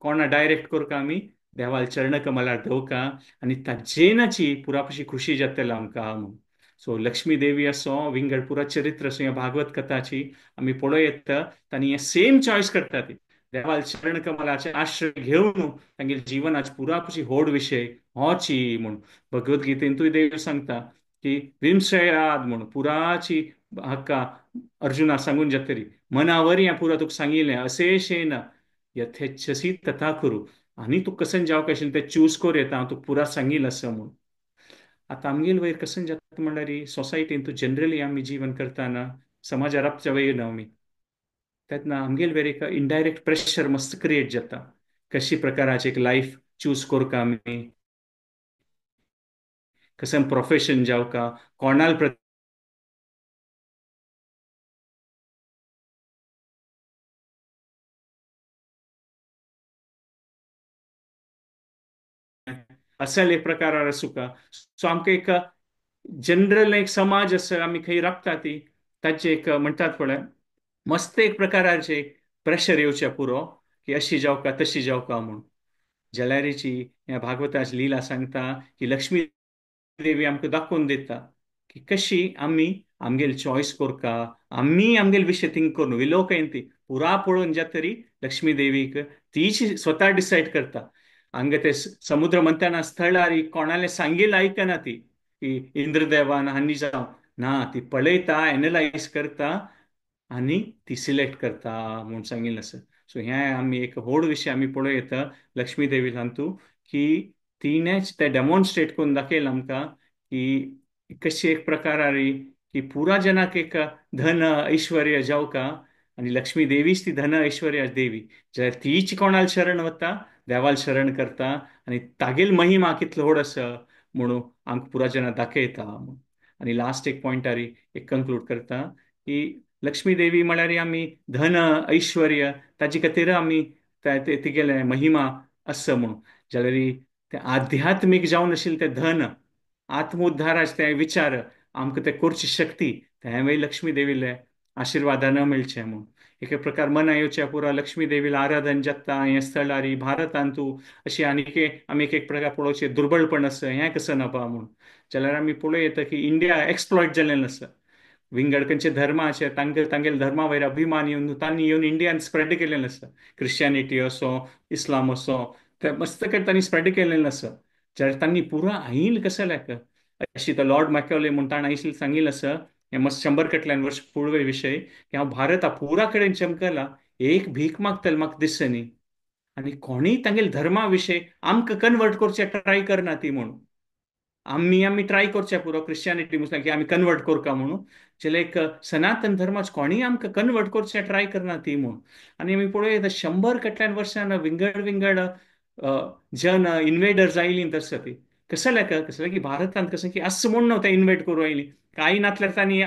कोणा डायरेक्ट करता आमी देवाल चरण कमलार दवका आनी ताजेनाची पुरापशी खुशी जातला आमकां म्हणून. सो लक्ष्मी देवी असो विंगड पुरा चरित्र असो ह्या भागवत कथाची आमी पळोवं येता. तांणी हे सेम चॉयस करता ती देवाल चरण कमलाचे आश्रय घेवन तांगेल्या जिवनाची पुरापशी होड विशय होची म्हणून. भगवद्गीतेंतूय देव सांगता की विमश्रयाद म्हणून पुराची हक्का अर्जुना सांगून जातरी मनावर या पुरा तुका सांगिल्लें अशेशेन यथेच्छसी तथा करू. आनी तूं कसन जावक आशिल्लें तें चूज कर येता हांव तुका पुरा सांगिल्लें आसा म्हणून. आतां आमगेले वयर कसन जाता म्हणल्यार सोसायटींत जनरली आमी जीवन करतना समाजा राबच्या वयर आमी तेन्ना आमगेले वयर एक इनडायरेक्ट प्रेशर मस्त क्रिएट जाता. कशी प्रकाराची एक लायफ चूज करका आमी, कसन प्रोफेशन जावका, कोणाल असल एक प्रकारार आसूं का. सो आमकां एक जनरल एक समाज आसा आमी खंय राबता ती ताचे एक म्हणटात पळय मस्त एक प्रकाराचे प्रेशर येवचे पुरो की अशी जावका तशी जावका म्हणून. जाल्यारीची ह्या भागवताची लिला सांगता की लक्ष्मी देवी आमकां दाखोवन दिता की कशी आमी आमगेली चॉयस करका, आमी आमगेले विशय थिंक करून विलोकयन ती पुरा पळोवन जात तरी लक्ष्मी देवीक तीच स्वता डिसायड करता. हांगा ते समुद्र मंथना स्थळार कोणाले सांगेल आयकना ती की इंद्रदेवान हांनी जावं ना, ती पळयता एनालायज करता आनी ती सिलेक्ट करता म्हणून सांगिल्लें आसा. सो हे आमी एक व्हड विशय आमी पळोवं येता लक्ष्मी देवी सांगतू की तिणेच ते डेमॉन्स्ट्रेट करून दाखयलें आमकां की कशी एक प्रकारारी की पुरा जनाक एक धन ऐश्वर्य जावका आनी लक्ष्मी देवीच ती धन ऐश्वर्य देवी. जाल्यार तीच कोणाल शरण वता देवाल शरण करता आनी तागेल महिमा कितलो व्हड आसा म्हणून आमकां पुरा जना दाखयता. आनी लास्ट एक पॉयंटार एक कंक्लूड करता की लक्ष्मी देवी म्हळ्यार आमी धन ऐश्वर्य ताजे खातीर आमी तिगेले महिमा आसा म्हणून. जाल्यार ते आध्यात्मीक जावन आशिल्लें तें धन आत्मोद्धाराचे ते विचार आमकां ते करची शक्ती ते वेळी लक्ष्मी देवीले आशिर्वादान मेळचे म्हणून. एक प्रकार मना येवच्या पुरा लक्ष्मी देवीला आराधन जाता हे स्थळारी भारतांतू अशी आनी आमी एक प्रकार पळोवचे दुर्बळपण आसा हें कसं नपा म्हणून. जाल्यार आमी पळोवं येता की इंडिया एक्सप्लॉयट जाल्लें आसा विंगडकनचे धर्माचे तांगेले धर्मा वयर अभिमान येवन तांणी येवन इंडियान स्प्रेड केलेलें आसा. क्रिश्चियानिटी असो इस्लाम असो ते मस्तकड तांणी स्प्रेड केलेलें आसा. जाल्यार तांणी पुरो आईल कसं लायक अशी तर लॉर्ड मॅकॉले म्हूण ताणें आयिल्लें सांगिल्लें आसा हें मस्त 100 वर्ष पूर्वे विशय की हांव भारत पुरा कडेन चमकला एक भीक मागतले म्हाका दिसता न्ही आनी कोणीय तांगेले धर्मा विशय आमकां कन्वर्ट करचे ट्राय करना ती म्हणून आम्ही ट्राय करचे पुरो क्रिश्चियानिटी मुस्लिम की आम्ही कन्वर्ट करू का म्हणून जाल्यार एक सनातन धर्माच कोणीय आमकां कन्वर्ट करचे ट्राय करना ती म्हणून आनी आमी पळयत 100 वर्षान विंगड विंगड जन इन्वेडर्स आयली तसं ती कसं की भारतांत कसं की असं म्हूण ते इन्वेड करू आयली काही नातल्यार तांणी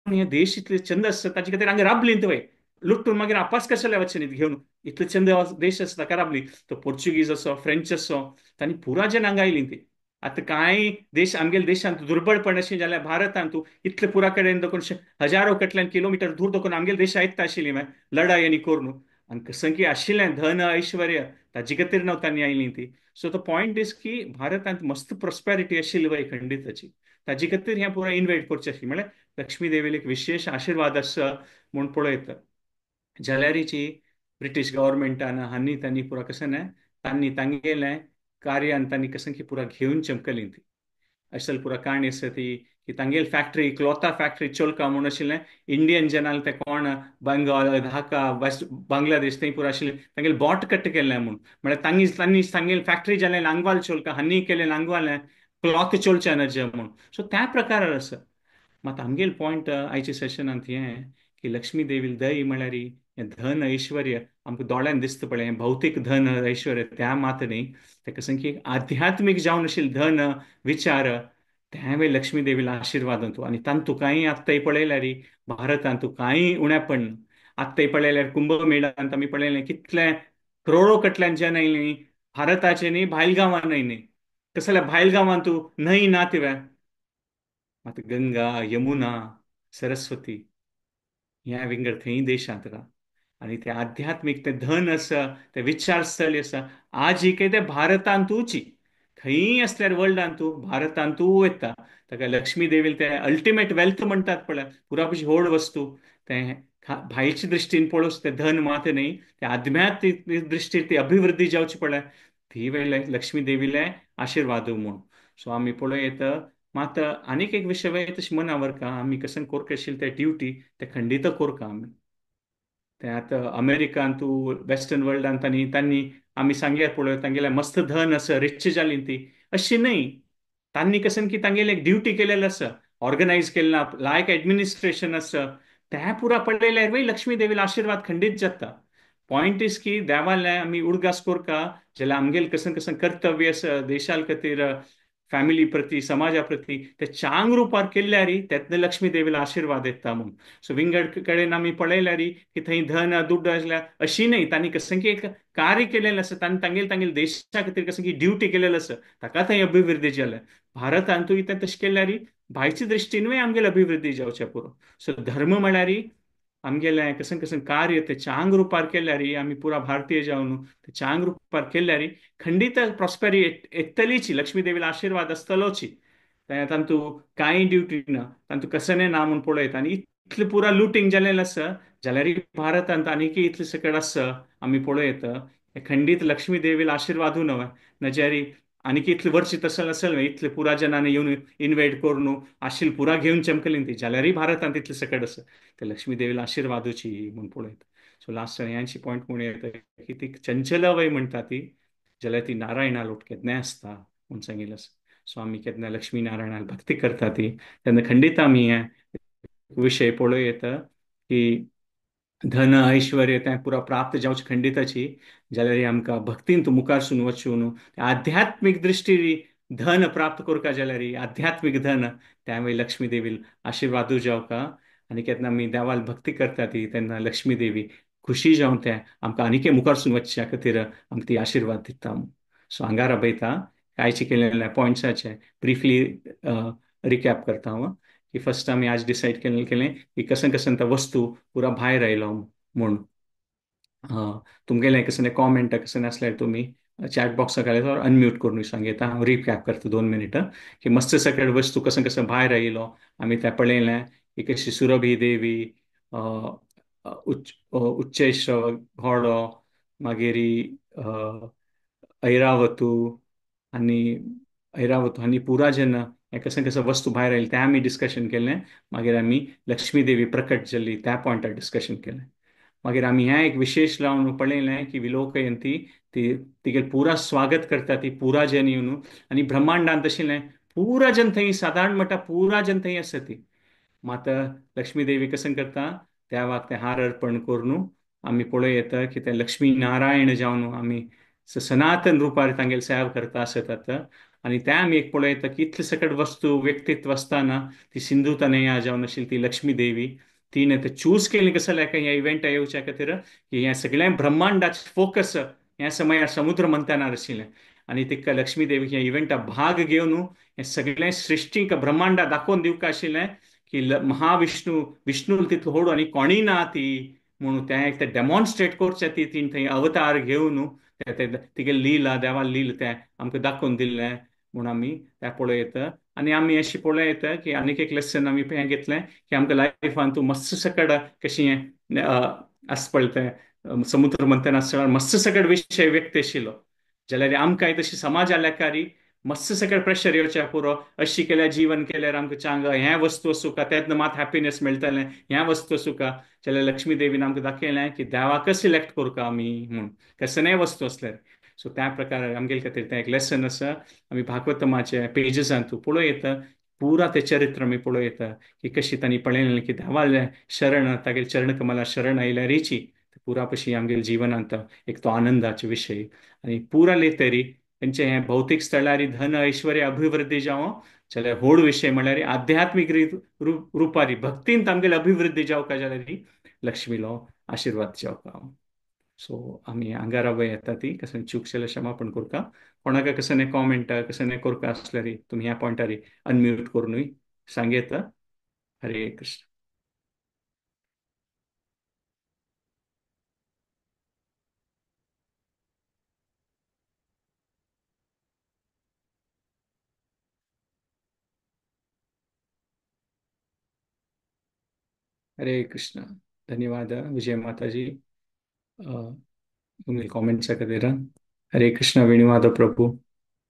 हे देश इतले चंद आसता ताचे खातीर हांगा राबलीं तुवें लुट्टून मागीर आपास कशाले वचचे न्ही घेवन इतले चंद देश आसता ताका राबलीं तो पोर्चुगीज असो फ्रेंच असो तांणी पुरा जन हांगा आयलीं ती आतां कांय देश आमगेल्या देशांत दुर्बळपण अशें जाल्यार भारतांत तूं इतले पुरा कडेन देखून हजारो कटल्यान किलोमिटर दूर देखून आमगेले देश आयकता आशिल्ली मागीर लढाई आनी करून आनी कसं की आशिल्लें धन ऐश्वर्य ताजे खातीर न्हू तांणी आयलीं ती सो द पॉयंट इज की भारतांत मस्त प्रॉस्पेरिटी आशिल्ली वय खंडीत ताजे खातीर हें पुरो इन्वेट करचें आशिल्लें म्हळ्यार लक्ष्मी देवील एक विशेष आशीर्वाद आसा म्हूण पळयत जाल्यारीची ब्रिटीश गव्हर्मेंटान हांणी तांणी पुरा कसं न्हय तांणी तांगेलें कार्यान तांणी कसं की पुरा घेवन चमकलीं ती असल पुरा काणी आसा ती की तांगेली फॅक्टरी क्लॉथा फॅक्टरी चोलका म्हूण आशिल्लें इंडियन जनाल ते कोण बंगाल ढाका वेस्ट बांगलादेश थंय पुरो आशिल्लें तांगेलें बोट कट्ट केल्लें म्हूण म्हळ्यार तांणी तांगेली फॅक्टरी जालें लांगवाल चोलका हांणी केलें लांगवालें क्लॉथ चोलचें नज म्हूण सो त्या प्रकारार आसा मात आमगेल पॉयंट आयच्या सेशनांत हें की लक्ष्मी देवील दय म्हळ्यार हें धन ऐश्वर्य आमकां दोळ्यान दिसता पळय हें भौतीक धन ऐश्वर्य त्या मात न्ही ताका सांगी आध्यात्मीक जावन आशिल्लें धन विचार त्या लक्ष्मी देवीला आशिर्वाद तूं आनी तांत तुकांय आत्ताय पळयल्यार भारतांत तुकांय उण्यापण आत्ताय पळयल्यार कुंभमेळांत आमी पळयलें कितले करोडो कटल्यान जन आयलीं भारताचे न्ही भायल गांवांन न्ही कसं जाल्यार भायल गांवांत तूं न्हंय ना तिवें मात गंगा यमुना सरस्वती ह्या विंगड थंय देशांत राव आनी ते आध्यात्मीक ते धन आसा ते विचारस्थळी आसा आज ही काही ते भारतांतूच खंय असल्यार वर्ल्डांत तूं भारतांत तूं येता ताका लक्ष्मी देवील ते अल्टिमेट वेल्थ म्हणटात पळय पुरापशी व्हड वस्तू ते भायचे दृश्टीन पळोवस ते धन मात न्ही ते आध्यात्मीक दृश्टीर ती अभिवृद्धी जावची पळय ती वेळ लक्ष्मी देवीले आशिर्वाद म्हूण सो आमी पळयत मात आनीक एक विषय वेळ तशी मनावर का आम्ही कसं कोरक आशिल्ले ते ड्युटी ते खंडित कोरका आमी ते आतां अमेरिकान तूं वेस्टर्न वर्ल्डान तांणी आमी सांगयार पळय तांगेल्या मस्त धन आसा रिच जाली ती अशी न्हय तांणी कसं की तांगेले एक ड्युटी केलेलो आसा ऑर्गनायज केला लायक एडमिनिस्ट्रेशन आसा त्या पुरा पडलेल्यार वय लक्ष्मी देवीला आशिर्वाद खंडीत जाता पॉयंट इज की देवाले आमी उडगास कोरका जाल्यार आमगेले कसं कसं कर्तव्य आसा देशाल खातीर फॅमिली प्रती समाजा प्रती ते चांग रुपार केल्यार तेतनं लक्ष्मी देवीला आशिर्वाद येता म्हणून सो विंगड कडेन आमी पळयल्यार की थंय धन दुड्ड आसल्यार अशी न्ही तांणी कसं की एक कार्य केलेलें आसा तांणी तांगेले देशा खातीर कसं की ड्युटी केलेलो आसा ताका थंय अभिवृद्धी जाल्या भारतांतूय तें तशें केल्यार भायच्या दृश्टीनूय आमगेली अभिवृद्धी जावचें पुरो सो धर्म म्हळ्यार आमगेलें कसं कसं कार्य ते चांग रुपार केल्यार आमी पुरा भारतीय जावन ते चांग रुपार केल्यार खंडीत प्रॉस्पेरी येतलीच लक्ष्मी देवीला आशिर्वाद आसतलोच तांतू कांय ड्युटी ना तांतू कसं ना म्हूण पळयत आनी इतलें पुरा लुटींग जालेलें आसा जाल्यार भारतांत आनीकय इतले सकट आसा आमी पळयत खंडीत लक्ष्मी देवीला आशिर्वादू न्हय नज्यारी आनीक इतले वर्ष तसं आसल इतले पुरा जनांनी येवन इन्वेट करून आशिल्ले पुरा घेवन चमकलीं ती जाल्यारय भारतांत इतले सकट आसा ते लक्ष्मी देवीला आशिर्वादूची म्हूण पळयत सो लास्ट यांची पॉयंट म्हूण येता की ती चंचल वय म्हणटा ती जाल्यार ती नारायणा लोट केन्नाय आसता म्हूण सांगिल्लें आसा सो आमी केन्ना लक्ष्मी नारायणाक भक्ती करता ती तेन्ना खंडीत आमी हे विशय पळयत की धन ऐश्वर्य तें पुरो प्राप्त जावचें खंडिताची जाल्यार आमकां भक्तीन तूं मुखारसून वचून आध्यात्मीक दृश्टी धन प्राप्त करता जाल्यार आध्यात्मीक धन त्यावेळी लक्ष्मी देवी आशिर्वादू जावका आनी केन्ना आमी देवाल भक्ती करता ती तेन्ना लक्ष्मी देवी खुशी जावन ते आमकां आनीकय मुखारसून वचच्या खातीर आमकां ती आशिर्वाद दिता सो हांगा राबयता कांयचे केलेल्या पॉयंट्साचे ब्रिफली रिकॅप करता हांव की फर्स्ट आमी आज डिसायड केलें की कसं कसं तो वस्तू पुरा भायर आयलो म्हूण तुमगेलें कसं कॉमेंट कसं आसल्यार तुमी चॅट बॉक्साक घालता अनम्यूट करून सांगता हांव रिकॅप करता 2 मिनिटां की मस्त सकट वस्तू कसं कसं भायर आयलो आमी तें पळयलें की कशी सुरभी देवी उच्चेश्वर घोडो मागीर ऐरावतू आनी ऐरावतू आनी पुरा जेन्ना हें कसं कसं वस्तू भायर आयली तें आमी डिस्कशन केलें. मागीर आमी लक्ष्मी देवी प्रकट जाल्ली त्या पॉयंटार डिस्कशन केलें. मागीर आमी हें एक विशेश लावन पळयलें की विलोकयंती ती तिगे पुरा स्वागत करता ती पुरा जन येवन आनी ब्रह्मांडांत तशिल्लें पुरा जन थंय सादारण म्हणटा पुरा जन थंय आसा ती. मात लक्ष्मी देवी कसं करता देवाक तें हार अर्पण करून आमी पळय येता की ते लक्ष्मी नारायण जावन आमी सनातन रुपार तांगेली सेवा करता आसतात. आनी ते आमी एक पळयता की इतले सकट वस्तू व्यक्तित्व आसतना ती सिंधू तनया जावन आशिल्ली ती लक्ष्मी देवी तिने ते चूज केलें कसं ह्या इव्हेंटा येवच्या खातीर की हें सगळें ब्रह्मांडाचें फोकस ह्या समयार समुद्र मंथनार आशिल्लें. आनी तिका लक्ष्मी देवी ह्या इव्हेंटाक भाग घेवन हें सगळें सृश्टीक ब्रह्मांडा दाखोवन दिवंक आशिल्लें की महाविष्णू विष्णू तितलो व्हडू आनी कोणी ना ती म्हणून ते डेमॉन्स्ट्रेट करचें ती तीन थंय अवतार घेवन तिगे लीला देवा लील तें आमकां दाखोवन दिल्लें म्हूण आमी त्या पळयत. आनी आमी अशी पळयत की आनीक एक लेसन आमी हें घेतलें की आमकां लायफान तूं मस्त सकट कशी हें आस पळय तें समुद्र मंथन आसतना मस्त सकट विशय व्यक्त आशिल्लो जाल्यार आमकांय तशी समाज आल्याकारी मस्त सकट प्रेशर येवच्या पुरो अशी केल्यार जीवन केल्यार आमकां चांग हें वस्तू आसूं का तेन्ना मात हॅपिनेस मेळटलें हें वस्तू आसूं का जाल्यार लक्ष्मी देवीन आमकां दाखयलें की देवाकच सिलेक्ट करूं का आमी म्हूण कसनय वस्तू असल्यार. सो त्या प्रकार आमगे खातीर तें एक लेसन आसा. आमी भागवतमाचे पेजीसांत तूं पळय येता पुरा तें चरित्र आमी पळय येता की कशी तांणी पळयलें की देवा शरण तागेले चरण कमला शरण आयल्यारीची पुरा कशी आमगेल्या जिवनांत एक तो आनंदाचे विशय आनी पुरा लेतरी तेंचे हें भौतीक स्थळारी धन ऐश्वर्य अभिवृद्धी जावं जाल्यार व्हड विशय म्हळ्यार आध्यात्मीक रुपारी भक्तींत आमगेली अभिवृद्धी जावका जाल्यार लक्ष्मीलो आशिर्वाद जावका. सो आमी हांगा रावय येता ती कसं चूक जाल्यार क्षमापण करता. कोणाक कसं कॉमेंट कसं करता आसल्यार तुमी ह्या पॉयंटार अनम्यूट करूनय सांगेत. हरे कृष्ण. हरे कृष्ण. धन्यवाद विजय माता जी तुम्ही कॉमेंटच्या खातीर. हरे कृष्ण वेणुवाद प्रभू.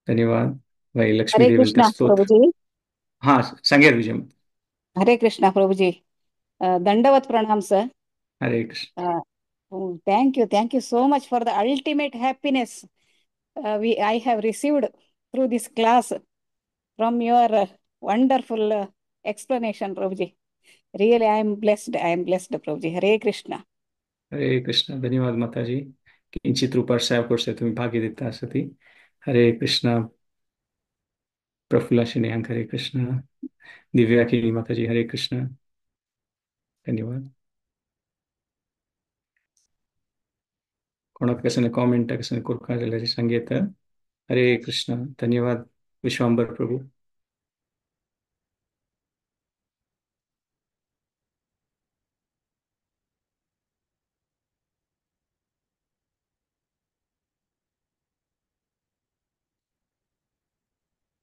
धन्यवाद. भाई लक्ष्मी हरे देवी ते कृष्णा स्तोत्र. प्रभुजी. हाँ सांगेत विजय. हरे कृष्णा प्रभुजी. दंडवत प्रणाम सर. हरे Krishna. Thank you so much for the ultimate happiness I have received through this class from your wonderful explanation, Prabhuji. Really, I am blessed. I am blessed, Prabhuji. Hare Krishna. हरे कृष्ण. धन्यवाद माताजी किंचित रूपार सेवा करसे तुम्ही भागी देता आसती. हरे कृष्ण. प्रफुल्ला शिनेयांक हरे कृष्ण. दिव्या की माताजी हरे कृष्ण. धन्यवाद. कोणाक कसं कॉमेंट कसं करता जाल्यार सांगेत. हरे कृष्ण. धन्यवाद विश्वांबर प्रभू.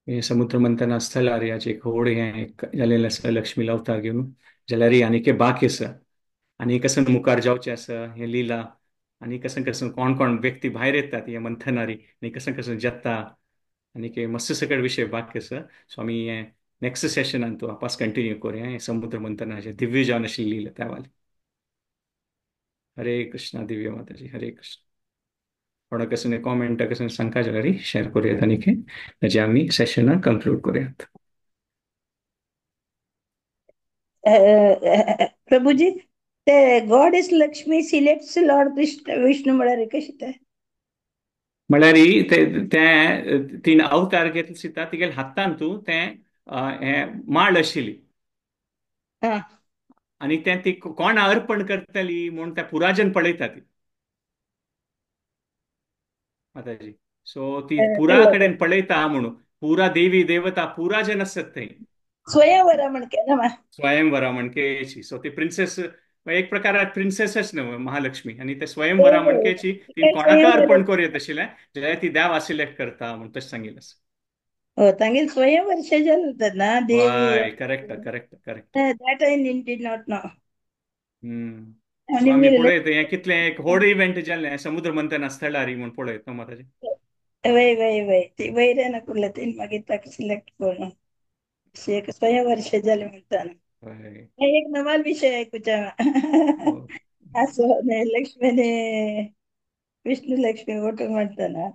हे समुद्र मंथन स्थळार याचे एक व्हड हें जालेलें आसा लक्ष्मीला अवतार घेवन जाल्यार आनीक बाकी आसा आनी कसं मुखार जावचें आसा हें लिला आनी कसं कसं कोण कोण व्यक्ती भायर येतात हे मंथनारी आनी कसं कसं जेता आनीक मस्त सकट विशय बाकी आसा. सो आमी हें नेक्स्ट सेशनान तूं वापस कंटिन्यू करुया हें समुद्र मंथनाचें दिव्य जावन आशिल्ली लीला त्या वाली. हरे कृष्णा. दिव्य माताजी हरे कृष्ण. कोणाक कसं कॉमेंट कसं सांगता जाल्यार शेअर करूयात आनीक ताजे आमी सेशनाक कंक्लूड करूयात. प्रभुजी ते God is Lakshmi selects Lord Vishnu म्हळ्यार कशें तें म्हळ्यार तीन अवतार घेतले सिता तिगेले हातान तूं तें हें माळ आशिल्ली आं आनी तें ती कोण अर्पण करतली म्हूण त्या पुराजन पळयता ती माताजी. सो ती पुरा कडेन पळयता म्हणून पुरा देवी देवता पुरा जन आसत थंय स्वयंवरा म्हण केन्ना स्वयंवरा म्हणकेची. सो ती प्रिन्सेस एक प्रकार प्रिन्सेसच न्हू महालक्ष्मी आनी ते स्वयंवरा म्हणकेची ती कोणाक अर्पण करूं आशिल्लें जाल्यार ती देवा सिलेक्ट करता म्हणून तशें सांगिल्लें आसा. तांगेल स्वयंवर जातात ना देवी हय correct correct correct. That I did not know. आनी स्वामी मेरे पळयत हें कितलें एक व्हड इव्हेंट जाल्लें समुद्र मंथन स्थळारी म्हूण पळयत न्हू माताजी. वय वय वय ती वैऱ्यान कुर्ला तीन मागीर ताका सिलेक्ट करून एक 6 वर्ष जाले म्हणटाना. हय. एक नवाल विषय ऐकूचा हो. असं लक्ष्मीने विष्णू लक्ष्मी ओटू म्हणताना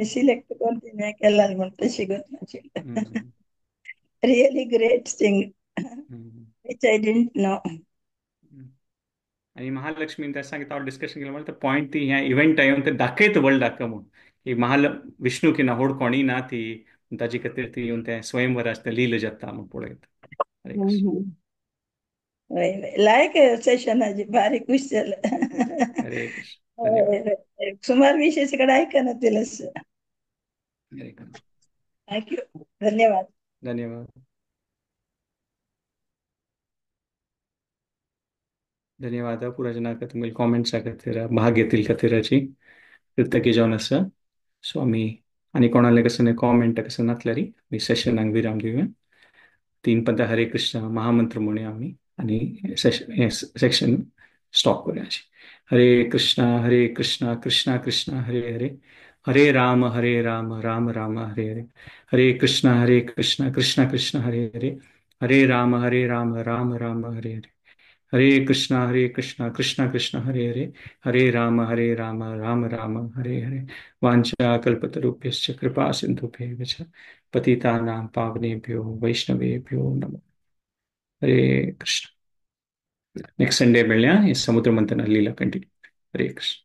सिलेक्ट कोण तिने केला म्हणून तशी गोष्ट हम्म. रिअली ग्रेट थिंग हम्म. Which I didn't know. आणि महालक्ष्मी त्या सांगितलं हांव डिस्कशन केलें म्हणल्यार पॉयंट ती ह्या इव्हेंट येवन ते दाखयत वर्ल्डाक म्हणून की विष्णू की नाहोड कोणी ना ती ताजे खातीर ती येवन ते स्वयंवराचे ते लील जाता म्हणून पळयत. हरे कृष्ण. वय वय लायक सेशनाची भारी खुश झालं. हरे कृष्ण. धन्यवाद. सुमार विशेषकडे ऐका ना तिला. हरे कृष्ण. थँक्यू धन्यवाद. धन्यवाद. ಧನ್ಯವಾದ ಪೂರಜನಾಕ तुमगे कॉमेंट्स खातीर भाग घेतिल खातीराची कृतज्ञ जावन आसा. सो आमी आनी कोणाले कसं कॉमेंट कसं नासल्यारी आमी सेशनाक विराम दिवया. 3 पदां हरे कृष्ण महामंत्र म्हणुया आमी आनी सेक्शन स्टॉप करूया. हरे कृष्णा कृष्णा कृष्णा हरे हरे हरे राम राम राम हरे हरे हरे कृष्णा कृष्णा कृष्णा हरे हरे हरे राम राम राम हरे हरे हरे कृष्णा कृष्णा कृष्णा हरे हरे हरे राम राम राम हरे हरे वाञ्छा कल्पतरुभ्यश्च कृपा सिन्धुभ्येव च पतितानां पावनेभ्यो वैष्णवेभ्यो नमः. हरे कृष्ण. नेक्स्ट संडे मिळ्या हे समुद्र मंथन लीला कंटिन्यू. हरे कृष्ण.